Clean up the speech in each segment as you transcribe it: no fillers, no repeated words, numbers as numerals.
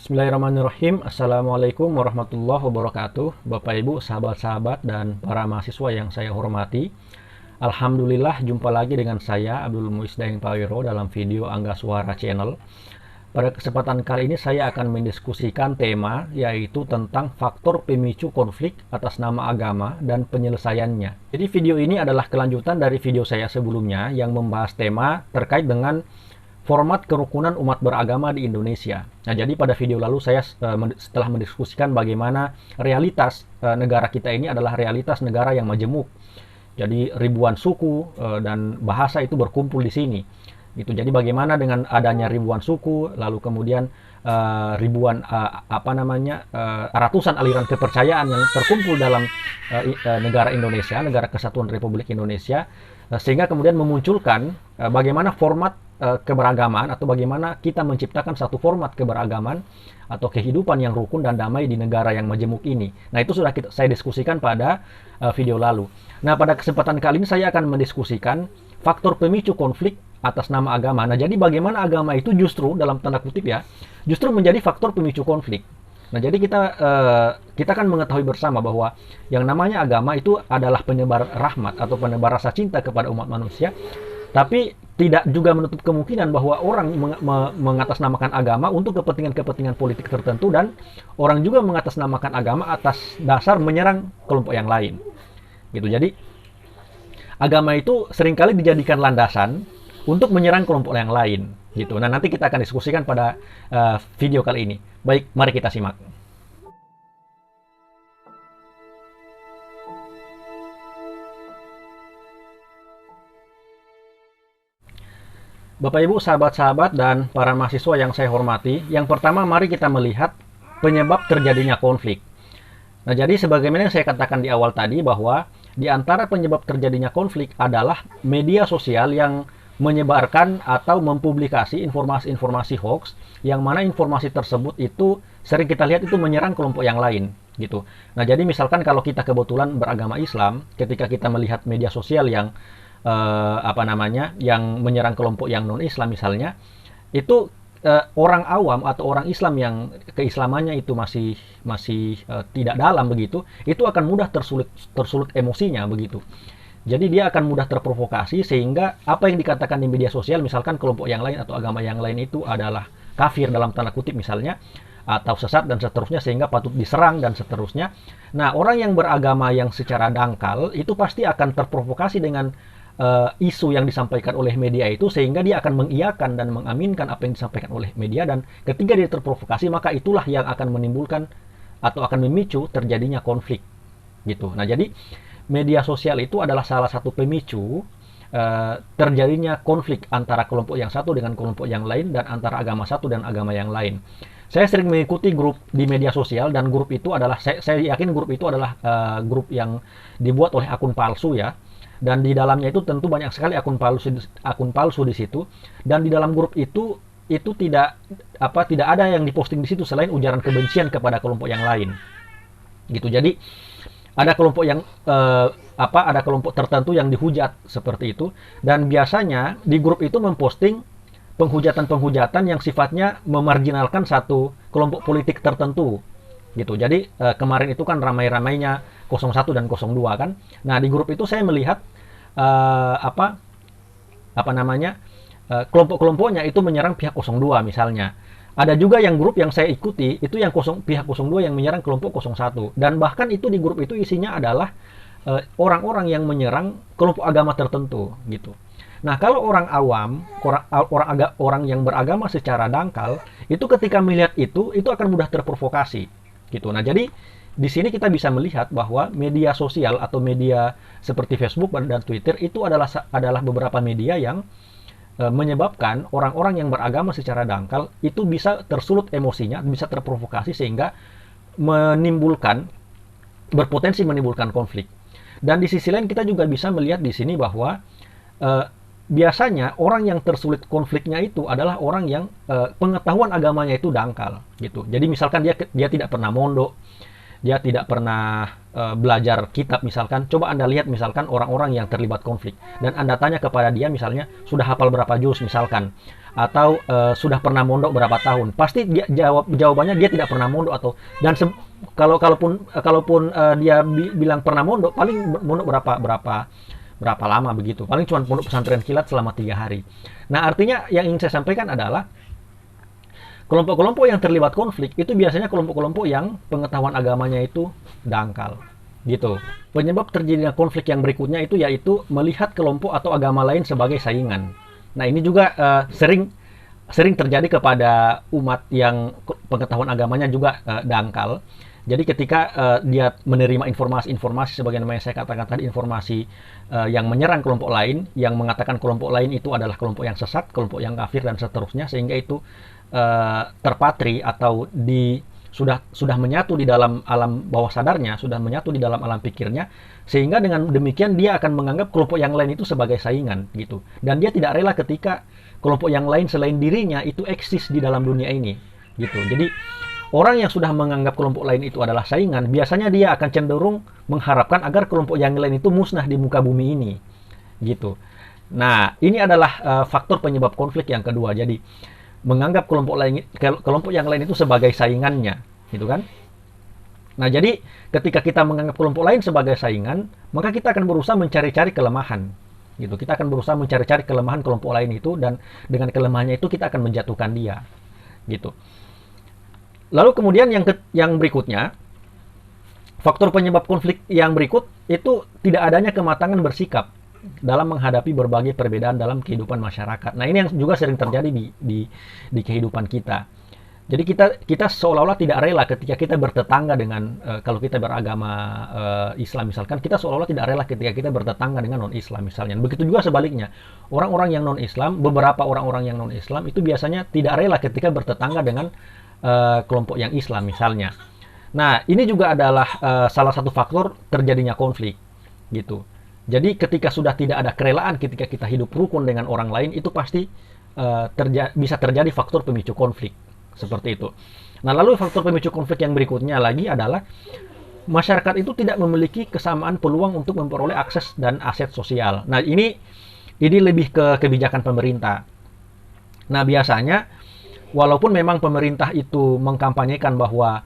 Bismillahirrahmanirrahim. Assalamualaikum warahmatullahi wabarakatuh. Bapak Ibu, sahabat-sahabat dan para mahasiswa yang saya hormati. Alhamdulillah jumpa lagi dengan saya Abdul Muiz Daeng Pawiro dalam video Angga Suara Channel. Pada kesempatan kali ini saya akan mendiskusikan tema yaitu tentang faktor pemicu konflik atas nama agama dan penyelesaiannya. Jadi video ini adalah kelanjutan dari video saya sebelumnya yang membahas tema terkait dengan format kerukunan umat beragama di Indonesia. Nah, jadi pada video lalu saya setelah mendiskusikan bagaimana realitas negara kita ini adalah realitas negara yang majemuk. Jadi ribuan suku dan bahasa itu berkumpul di sini. Gitu. Jadi bagaimana dengan adanya ribuan suku, lalu kemudian ribuan ratusan aliran kepercayaan yang terkumpul dalam negara Indonesia, negara Kesatuan Republik Indonesia, sehingga kemudian memunculkan bagaimana format keberagaman atau bagaimana kita menciptakan satu format keberagaman atau kehidupan yang rukun dan damai di negara yang majemuk ini. Nah, itu sudah saya diskusikan pada video lalu. Nah, pada kesempatan kali ini saya akan mendiskusikan faktor pemicu konflik atas nama agama. Nah, jadi bagaimana agama itu justru dalam tanda kutip ya, justru menjadi faktor pemicu konflik. Nah, jadi kita kan mengetahui bersama bahwa yang namanya agama itu adalah penyebar rahmat atau penyebar rasa cinta kepada umat manusia. Tapi tidak juga menutup kemungkinan bahwa orang mengatasnamakan agama untuk kepentingan-kepentingan politik tertentu, dan orang juga mengatasnamakan agama atas dasar menyerang kelompok yang lain. Gitu. Jadi agama itu seringkali dijadikan landasan untuk menyerang kelompok yang lain. Gitu. Nah, nanti kita akan diskusikan pada video kali ini. Baik, mari kita simak. Bapak Ibu, sahabat-sahabat dan para mahasiswa yang saya hormati, yang pertama mari kita melihat penyebab terjadinya konflik. Nah, jadi sebagaimana yang saya katakan di awal tadi bahwa di antara penyebab terjadinya konflik adalah media sosial yang menyebarkan atau mempublikasi informasi-informasi hoax, yang mana informasi tersebut itu sering kita lihat itu menyerang kelompok yang lain, gitu. Nah, jadi misalkan kalau kita kebetulan beragama Islam, ketika kita melihat media sosial yang yang menyerang kelompok yang non-Islam misalnya, itu orang awam atau orang Islam yang keislamannya itu masih tidak dalam begitu, itu akan mudah tersulut emosinya begitu. Jadi dia akan mudah terprovokasi sehingga apa yang dikatakan di media sosial, misalkan kelompok yang lain atau agama yang lain itu adalah kafir dalam tanda kutip misalnya, atau sesat dan seterusnya, sehingga patut diserang dan seterusnya. Nah, orang yang beragama yang secara dangkal itu pasti akan terprovokasi dengan isu yang disampaikan oleh media itu, sehingga dia akan mengiyakan dan mengaminkan apa yang disampaikan oleh media, dan ketika dia terprovokasi maka itulah yang akan menimbulkan atau akan memicu terjadinya konflik gitu. Nah, jadi media sosial itu adalah salah satu pemicu terjadinya konflik antara kelompok yang satu dengan kelompok yang lain, dan antara agama satu dan agama yang lain. Saya sering mengikuti grup di media sosial, dan grup itu adalah saya yakin grup itu adalah grup yang dibuat oleh akun palsu ya. Dan di dalamnya itu tentu banyak sekali akun palsu di situ, dan di dalam grup itu tidak ada yang diposting di situ selain ujaran kebencian kepada kelompok yang lain gitu. Jadi ada kelompok yang ada kelompok tertentu yang dihujat seperti itu, dan biasanya di grup itu memposting penghujatan yang sifatnya memarginalkan satu kelompok politik tertentu gitu. Jadi kemarin itu kan ramai-ramainya 01 dan 02 kan. Nah, di grup itu saya melihat kelompok-kelompoknya itu menyerang pihak 02 misalnya. Ada juga yang grup yang saya ikuti itu yang pihak 02 yang menyerang kelompok 01, dan bahkan itu di grup itu isinya adalah orang-orang yang menyerang kelompok agama tertentu gitu. Nah, kalau orang awam, orang yang beragama secara dangkal, itu ketika melihat itu akan mudah terprovokasi gitu. Nah, jadi di sini kita bisa melihat bahwa media sosial atau media seperti Facebook dan Twitter itu adalah beberapa media yang menyebabkan orang-orang yang beragama secara dangkal itu bisa tersulut emosinya, bisa terprovokasi, sehingga berpotensi menimbulkan konflik. Dan di sisi lain kita juga bisa melihat di sini bahwa biasanya orang yang tersulit konfliknya itu adalah orang yang pengetahuan agamanya itu dangkal gitu. Jadi misalkan dia tidak pernah mondok, dia tidak pernah belajar kitab misalkan. Coba Anda lihat misalkan orang-orang yang terlibat konflik dan Anda tanya kepada dia misalnya sudah hafal berapa juz misalkan, atau sudah pernah mondok berapa tahun, pasti dia jawabannya dia tidak pernah mondok. Atau dan kalaupun dia bilang pernah mondok, paling mondok berapa lama begitu, paling cuma pondok pesantren kilat selama 3 hari. Nah, artinya yang ingin saya sampaikan adalah kelompok-kelompok yang terlibat konflik itu biasanya kelompok-kelompok yang pengetahuan agamanya itu dangkal, gitu. Penyebab terjadinya konflik yang berikutnya itu yaitu melihat kelompok atau agama lain sebagai saingan. Nah, ini juga sering terjadi kepada umat yang pengetahuan agamanya juga dangkal. Jadi ketika dia menerima informasi-informasi sebagaimana saya katakan tadi, informasi yang menyerang kelompok lain, yang mengatakan kelompok lain itu adalah kelompok yang sesat, kelompok yang kafir dan seterusnya, sehingga itu terpatri atau sudah menyatu di dalam alam bawah sadarnya, sudah menyatu di dalam alam pikirnya, sehingga dengan demikian dia akan menganggap kelompok yang lain itu sebagai saingan gitu. Dan dia tidak rela ketika kelompok yang lain selain dirinya itu eksis di dalam dunia ini gitu. Jadi orang yang sudah menganggap kelompok lain itu adalah saingan, biasanya dia akan cenderung mengharapkan agar kelompok yang lain itu musnah di muka bumi ini gitu. Nah, ini adalah faktor penyebab konflik yang kedua. Jadi menganggap kelompok yang lain itu sebagai saingannya, gitu kan? Nah, jadi ketika kita menganggap kelompok lain sebagai saingan, maka kita akan berusaha mencari-cari kelemahan, gitu. Kita akan berusaha mencari-cari kelemahan kelompok lain itu, dan dengan kelemahannya itu kita akan menjatuhkan dia, gitu. Lalu kemudian yang berikutnya, faktor penyebab konflik yang berikut itu tidak adanya kematangan bersikap dalam menghadapi berbagai perbedaan dalam kehidupan masyarakat. Nah, ini yang juga sering terjadi di kehidupan kita. Jadi kita seolah-olah tidak rela ketika kita bertetangga dengan kalau kita beragama Islam misalkan, kita seolah-olah tidak rela ketika kita bertetangga dengan non-Islam misalnya. Begitu juga sebaliknya. Orang-orang yang non-Islam, beberapa orang-orang yang non-Islam itu biasanya tidak rela ketika bertetangga dengan kelompok yang Islam misalnya. Nah, ini juga adalah salah satu faktor terjadinya konflik gitu. Jadi ketika sudah tidak ada kerelaan ketika kita hidup rukun dengan orang lain, itu pasti bisa terjadi faktor pemicu konflik seperti itu. Nah, lalu faktor pemicu konflik yang berikutnya lagi adalah masyarakat itu tidak memiliki kesamaan peluang untuk memperoleh akses dan aset sosial. Nah, ini lebih ke kebijakan pemerintah. Nah, biasanya walaupun memang pemerintah itu mengkampanyekan bahwa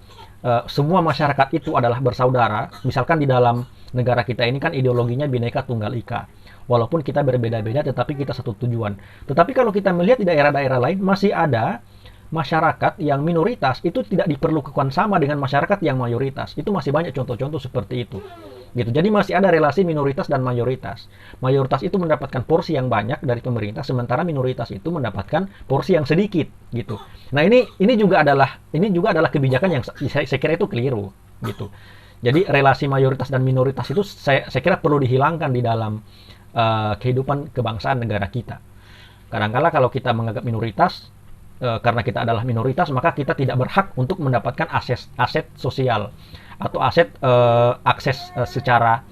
semua masyarakat itu adalah bersaudara, misalkan di dalam negara kita ini kan ideologinya Bhinneka Tunggal Ika. Walaupun kita berbeda-beda tetapi kita satu tujuan. Tetapi kalau kita melihat di daerah-daerah lain masih ada masyarakat yang minoritas itu tidak diperlakukan sama dengan masyarakat yang mayoritas. Itu masih banyak contoh-contoh seperti itu. Gitu. Jadi masih ada relasi minoritas dan mayoritas. Mayoritas itu mendapatkan porsi yang banyak dari pemerintah, sementara minoritas itu mendapatkan porsi yang sedikit gitu. Nah, ini juga adalah kebijakan yang saya kira itu keliru gitu. Jadi relasi mayoritas dan minoritas itu saya kira perlu dihilangkan di dalam kehidupan kebangsaan negara kita. Kadang-kala kalau kita menganggap minoritas, karena kita adalah minoritas, maka kita tidak berhak untuk mendapatkan aset sosial atau akses secara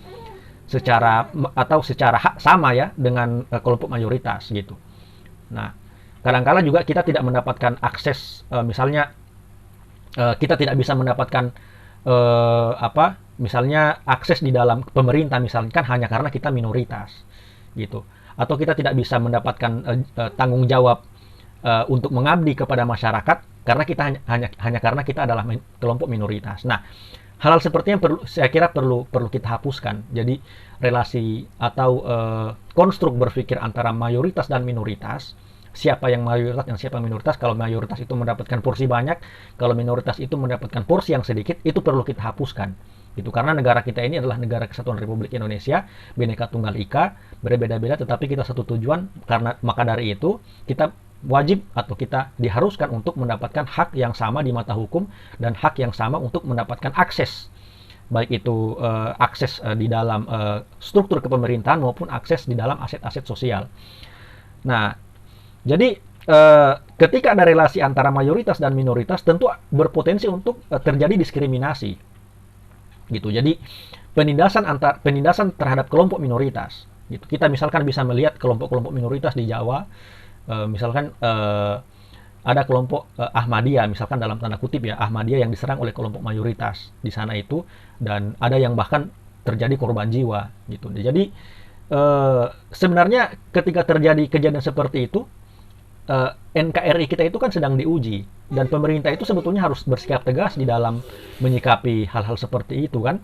hak sama ya dengan kelompok mayoritas gitu. Nah, kadang-kala juga kita tidak mendapatkan akses, misalnya kita tidak bisa mendapatkan misalnya akses di dalam pemerintah misalkan hanya karena kita minoritas gitu, atau kita tidak bisa mendapatkan tanggung jawab untuk mengabdi kepada masyarakat karena kita hanya karena kita adalah kelompok minoritas. Nah, hal-hal seperti yang saya kira perlu kita hapuskan. Jadi relasi atau konstruk berpikir antara mayoritas dan minoritas, siapa yang mayoritas dan siapa yang minoritas, kalau mayoritas itu mendapatkan porsi banyak, kalau minoritas itu mendapatkan porsi yang sedikit, itu perlu kita hapuskan gitu. Karena negara kita ini adalah negara kesatuan Republik Indonesia, Bhinneka Tunggal Ika, berbeda-beda tetapi kita satu tujuan. Karena maka dari itu kita wajib atau kita diharuskan untuk mendapatkan hak yang sama di mata hukum dan hak yang sama untuk mendapatkan akses, baik itu akses di dalam struktur kepemerintahan maupun akses di dalam aset-aset sosial. Nah, jadi ketika ada relasi antara mayoritas dan minoritas, tentu berpotensi untuk terjadi diskriminasi, gitu. Jadi penindasan terhadap kelompok minoritas, gitu. Kita misalkan bisa melihat kelompok-kelompok minoritas di Jawa, misalkan ada kelompok Ahmadiyah, misalkan dalam tanda kutip ya, Ahmadiyah yang diserang oleh kelompok mayoritas di sana itu, dan ada yang bahkan terjadi korban jiwa gitu. Jadi sebenarnya ketika terjadi kejadian seperti itu, NKRI kita itu kan sedang diuji, dan pemerintah itu sebetulnya harus bersikap tegas di dalam menyikapi hal-hal seperti itu kan.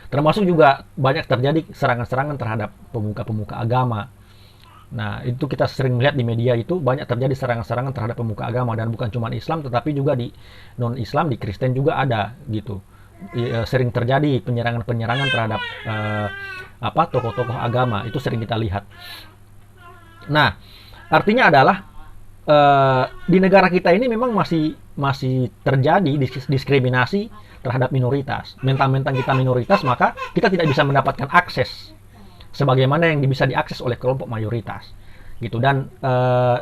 Termasuk juga banyak terjadi serangan-serangan terhadap pemuka-pemuka agama. Nah, itu kita sering melihat di media itu banyak terjadi serangan-serangan terhadap pemuka agama, dan bukan cuma Islam tetapi juga di non-Islam, di Kristen juga ada gitu. Sering terjadi penyerangan-penyerangan terhadap tokoh-tokoh agama, itu sering kita lihat. Nah, artinya adalah di negara kita ini memang masih terjadi diskriminasi terhadap minoritas. Mentang-mentang kita minoritas, maka kita tidak bisa mendapatkan akses sebagaimana yang bisa diakses oleh kelompok mayoritas gitu. Dan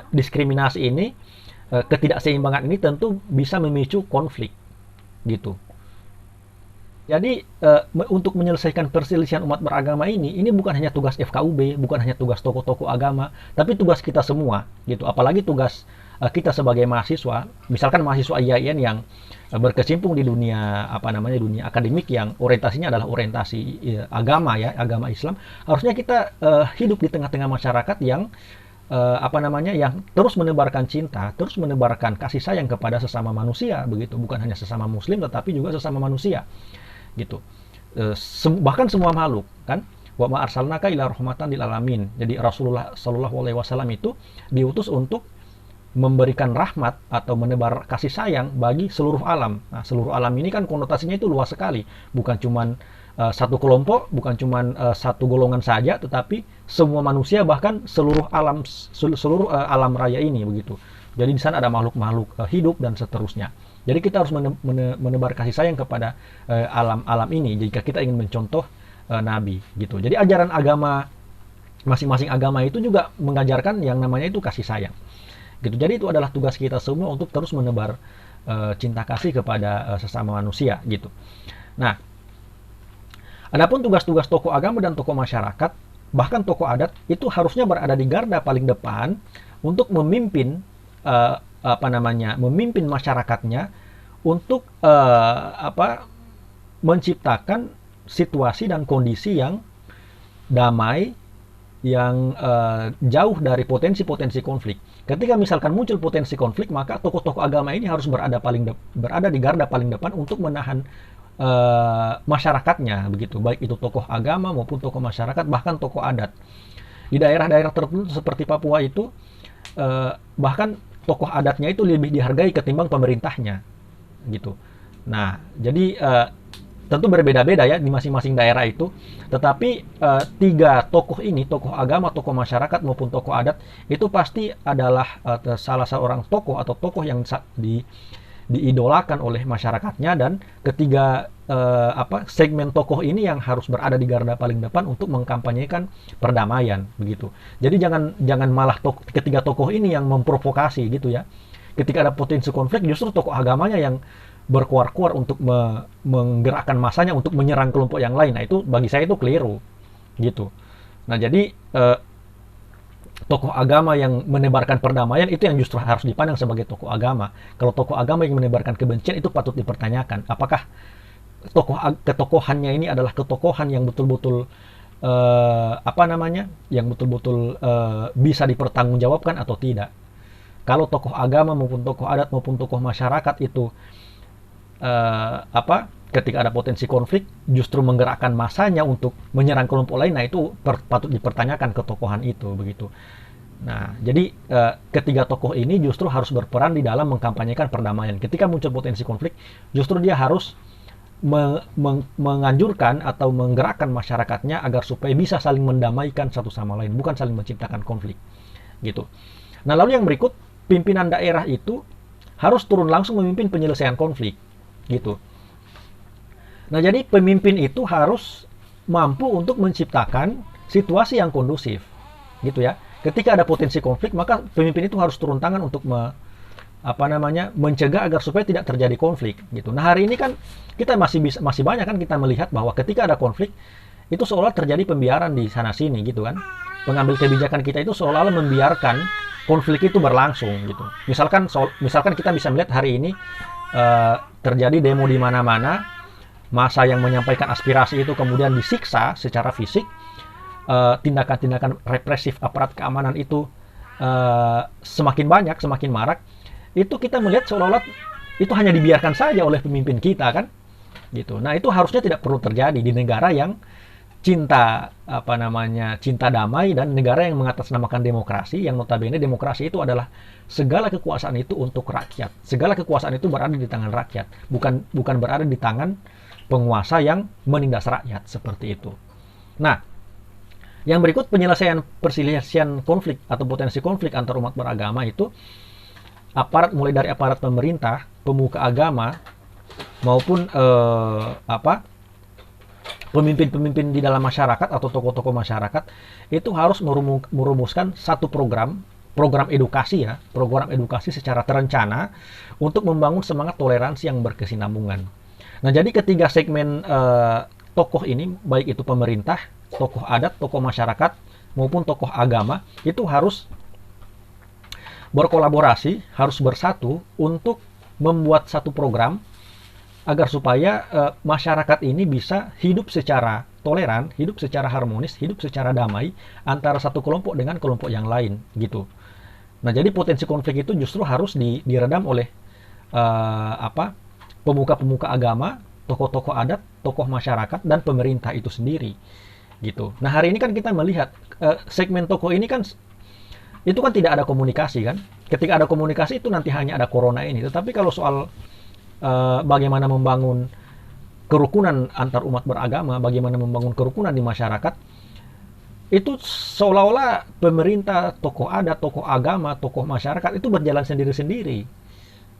diskriminasi ini, ketidakseimbangan ini tentu bisa memicu konflik gitu. Jadi untuk menyelesaikan perselisihan umat beragama ini bukan hanya tugas FKUB, bukan hanya tugas tokoh-tokoh agama, tapi tugas kita semua gitu. Apalagi tugas kita sebagai mahasiswa, misalkan mahasiswa IAIN yang berkecimpung di dunia dunia akademik yang orientasinya adalah orientasi agama ya, agama Islam. Harusnya kita hidup di tengah-tengah masyarakat yang yang terus menebarkan cinta, terus menebarkan kasih sayang kepada sesama manusia begitu, bukan hanya sesama muslim tetapi juga sesama manusia gitu. Bahkan semua makhluk kan, wa ma arsalnaka ila rahmatan lil alamin. Jadi Rasulullah Shallallahu alaihi wasallam itu diutus untuk memberikan rahmat atau menebar kasih sayang bagi seluruh alam. Nah, seluruh alam ini kan konotasinya itu luas sekali, bukan cuman satu kelompok, bukan cuman satu golongan saja, tetapi semua manusia, bahkan seluruh alam alam raya ini begitu. Jadi di sana ada makhluk-makhluk hidup dan seterusnya. Jadi kita harus menebar kasih sayang kepada alam ini jika kita ingin mencontoh Nabi gitu. Jadi ajaran agama, masing-masing agama itu juga mengajarkan yang namanya itu kasih sayang gitu. Jadi itu adalah tugas kita semua untuk terus menebar cinta kasih kepada sesama manusia gitu. Nah, adapun tugas-tugas tokoh agama dan tokoh masyarakat, bahkan tokoh adat, itu harusnya berada di garda paling depan untuk memimpin memimpin masyarakatnya untuk menciptakan situasi dan kondisi yang damai, yang jauh dari potensi-potensi konflik. Ketika misalkan muncul potensi konflik, maka tokoh-tokoh agama ini harus berada di garda paling depan untuk menahan masyarakatnya begitu, baik itu tokoh agama maupun tokoh masyarakat, bahkan tokoh adat. Di daerah-daerah tertentu seperti Papua itu bahkan tokoh adatnya itu lebih dihargai ketimbang pemerintahnya gitu. Nah, jadi tentu berbeda-beda ya di masing-masing daerah itu, tetapi tiga tokoh ini, tokoh agama, tokoh masyarakat maupun tokoh adat, itu pasti adalah salah seorang tokoh atau tokoh yang diidolakan oleh masyarakatnya, dan ketiga segmen tokoh ini yang harus berada di garda paling depan untuk mengkampanyekan perdamaian begitu. Jadi jangan malah ketiga tokoh ini yang memprovokasi gitu ya. Ketika ada potensi konflik, justru tokoh agamanya yang berkuar-kuar untuk menggerakkan masanya untuk menyerang kelompok yang lain. Nah, itu bagi saya itu keliru gitu. Nah, jadi tokoh agama yang menebarkan perdamaian itu yang justru harus dipandang sebagai tokoh agama. Kalau tokoh agama yang menebarkan kebencian, itu patut dipertanyakan. Apakah ketokohannya ini adalah ketokohan yang betul-betul yang betul-betul bisa dipertanggungjawabkan atau tidak? Kalau tokoh agama maupun tokoh adat maupun tokoh masyarakat itu ketika ada potensi konflik justru menggerakkan masanya untuk menyerang kelompok lain, nah itu patut dipertanyakan ketokohan itu begitu. Nah, jadi ketiga tokoh ini justru harus berperan di dalam mengkampanyekan perdamaian. Ketika muncul potensi konflik, justru dia harus menganjurkan atau menggerakkan masyarakatnya agar supaya bisa saling mendamaikan satu sama lain, bukan saling menciptakan konflik gitu. Nah, lalu yang berikut, pimpinan daerah itu harus turun langsung memimpin penyelesaian konflik gitu. Nah, jadi pemimpin itu harus mampu untuk menciptakan situasi yang kondusif gitu ya. Ketika ada potensi konflik, maka pemimpin itu harus turun tangan untuk mencegah agar supaya tidak terjadi konflik gitu. Nah, hari ini kan kita masih banyak kan kita melihat bahwa ketika ada konflik itu seolah terjadi pembiaran di sana sini gitu kan. Pengambil kebijakan kita itu seolah-olah membiarkan konflik itu berlangsung gitu. Misalkan kita bisa melihat hari ini terjadi demo di mana-mana, massa yang menyampaikan aspirasi itu kemudian disiksa secara fisik, tindakan-tindakan represif aparat keamanan itu semakin banyak, semakin marak. Itu kita melihat seolah-olah itu hanya dibiarkan saja oleh pemimpin kita kan, gitu. Nah itu harusnya tidak perlu terjadi di negara yang cinta damai dan negara yang mengatasnamakan demokrasi, yang notabene demokrasi itu adalah segala kekuasaan itu untuk rakyat. Segala kekuasaan itu berada di tangan rakyat, bukan berada di tangan penguasa yang menindas rakyat seperti itu. Nah, yang berikut perselisihan konflik atau potensi konflik antar umat beragama itu mulai dari aparat pemerintah, pemuka agama maupun pemimpin-pemimpin di dalam masyarakat atau tokoh-tokoh masyarakat itu harus merumuskan satu program edukasi secara terencana untuk membangun semangat toleransi yang berkesinambungan. Nah, jadi ketiga segmen tokoh ini, baik itu pemerintah, tokoh adat, tokoh masyarakat maupun tokoh agama, itu harus berkolaborasi, harus bersatu untuk membuat satu program agar supaya masyarakat ini bisa hidup secara toleran, hidup secara harmonis, hidup secara damai antara satu kelompok dengan kelompok yang lain gitu. Nah, jadi potensi konflik itu justru harus diredam oleh pemuka-pemuka agama, tokoh-tokoh adat, tokoh masyarakat dan pemerintah itu sendiri gitu. Nah, hari ini kan kita melihat segmen tokoh ini kan itu kan tidak ada komunikasi kan. Ketika ada komunikasi itu nanti hanya ada corona ini. Tetapi kalau soal bagaimana membangun kerukunan antar umat beragama, bagaimana membangun kerukunan di masyarakat, itu seolah-olah pemerintah, tokoh adat, tokoh agama, tokoh masyarakat itu berjalan sendiri-sendiri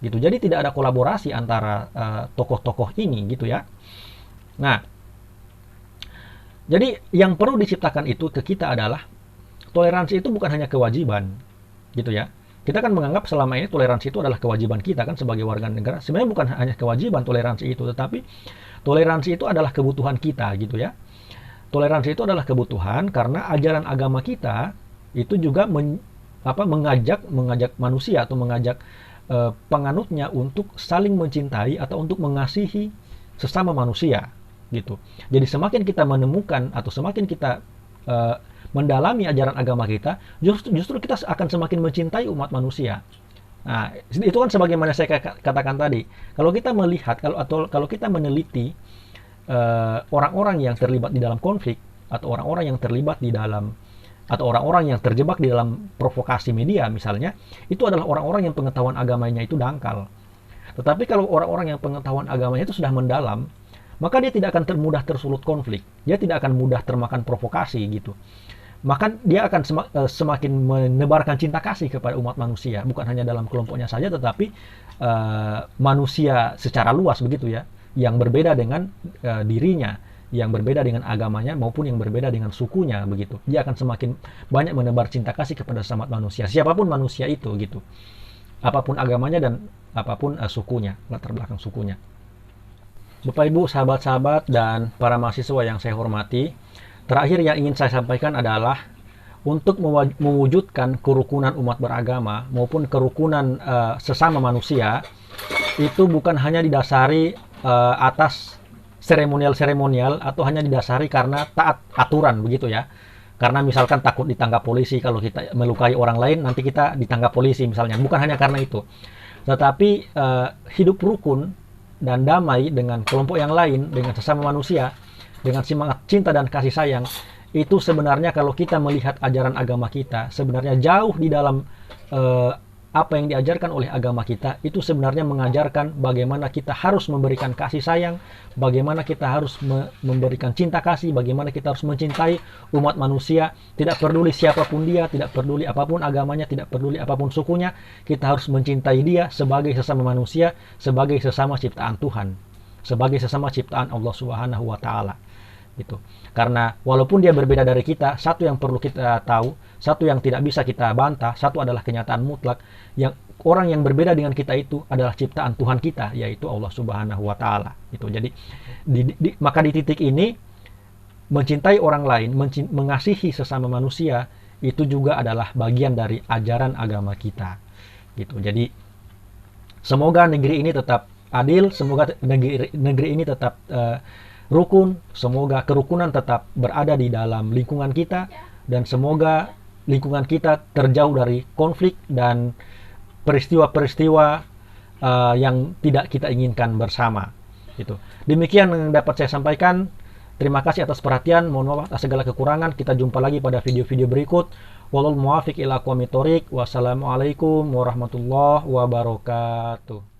gitu. Jadi tidak ada kolaborasi antara tokoh-tokoh ini gitu ya. Nah, jadi yang perlu diciptakan itu ke kita adalah toleransi itu bukan hanya kewajiban gitu ya. Kita kan menganggap selama ini toleransi itu adalah kewajiban kita kan sebagai warga negara. Sebenarnya bukan hanya kewajiban toleransi itu, tetapi toleransi itu adalah kebutuhan kita gitu ya. Toleransi itu adalah kebutuhan karena ajaran agama kita itu juga mengajak manusia atau mengajak penganutnya untuk saling mencintai atau untuk mengasihi sesama manusia gitu. Jadi semakin kita menemukan atau semakin kita mendalami ajaran agama kita, justru kita akan semakin mencintai umat manusia. Nah, itu kan sebagaimana saya katakan tadi. Kalau kita melihat kalau kita meneliti orang-orang yang terlibat di dalam konflik atau orang-orang yang terlibat di dalam atau orang-orang yang terjebak di dalam provokasi media misalnya, itu adalah orang-orang yang pengetahuan agamanya itu dangkal. Tetapi kalau orang-orang yang pengetahuan agamanya itu sudah mendalam, maka dia tidak akan mudah tersulut konflik. Dia tidak akan mudah termakan provokasi gitu. Maka dia akan semakin menebarkan cinta kasih kepada umat manusia, bukan hanya dalam kelompoknya saja, tetapi manusia secara luas begitu ya, yang berbeda dengan dirinya, yang berbeda dengan agamanya maupun yang berbeda dengan sukunya begitu. Dia akan semakin banyak menebar cinta kasih kepada sesama manusia, siapapun manusia itu gitu, apapun agamanya dan apapun sukunya, latar belakang sukunya. Bapak Ibu, sahabat-sahabat dan para mahasiswa yang saya hormati, terakhir yang ingin saya sampaikan adalah untuk mewujudkan kerukunan umat beragama maupun kerukunan sesama manusia itu bukan hanya didasari atas seremonial atau hanya didasari karena taat aturan begitu ya. Karena misalkan takut ditangkap polisi, kalau kita melukai orang lain nanti kita ditangkap polisi misalnya. Bukan hanya karena itu. Tetapi hidup rukun dan damai dengan kelompok yang lain, dengan sesama manusia, dengan semangat cinta dan kasih sayang, itu sebenarnya kalau kita melihat ajaran agama kita, sebenarnya jauh di dalam apa yang diajarkan oleh agama kita, itu sebenarnya mengajarkan bagaimana kita harus memberikan kasih sayang, bagaimana kita harus memberikan cinta kasih, bagaimana kita harus mencintai umat manusia, tidak peduli siapapun dia, tidak peduli apapun agamanya, tidak peduli apapun sukunya, kita harus mencintai dia sebagai sesama manusia, sebagai sesama ciptaan Tuhan, sebagai sesama ciptaan Allah Subhanahu wa Ta'ala. Gitu. Karena walaupun dia berbeda dari kita, satu yang perlu kita tahu, satu yang tidak bisa kita bantah, satu adalah kenyataan mutlak, yang orang yang berbeda dengan kita itu adalah ciptaan Tuhan kita, yaitu Allah Subhanahu wa Ta'ala. Gitu. Jadi maka di titik ini mencintai orang lain, mengasihi sesama manusia, itu juga adalah bagian dari ajaran agama kita. Gitu. Jadi semoga negeri ini tetap adil, semoga negeri ini tetap rukun, semoga kerukunan tetap berada di dalam lingkungan kita, dan semoga lingkungan kita terjauh dari konflik dan peristiwa-peristiwa yang tidak kita inginkan bersama. Gitu. Demikian yang dapat saya sampaikan. Terima kasih atas perhatian. Mohon maaf atas segala kekurangan. Kita jumpa lagi pada video-video berikut. Wallahul muwaffiq ila aqwamit thoriq. Wassalamualaikum warahmatullahi wabarakatuh.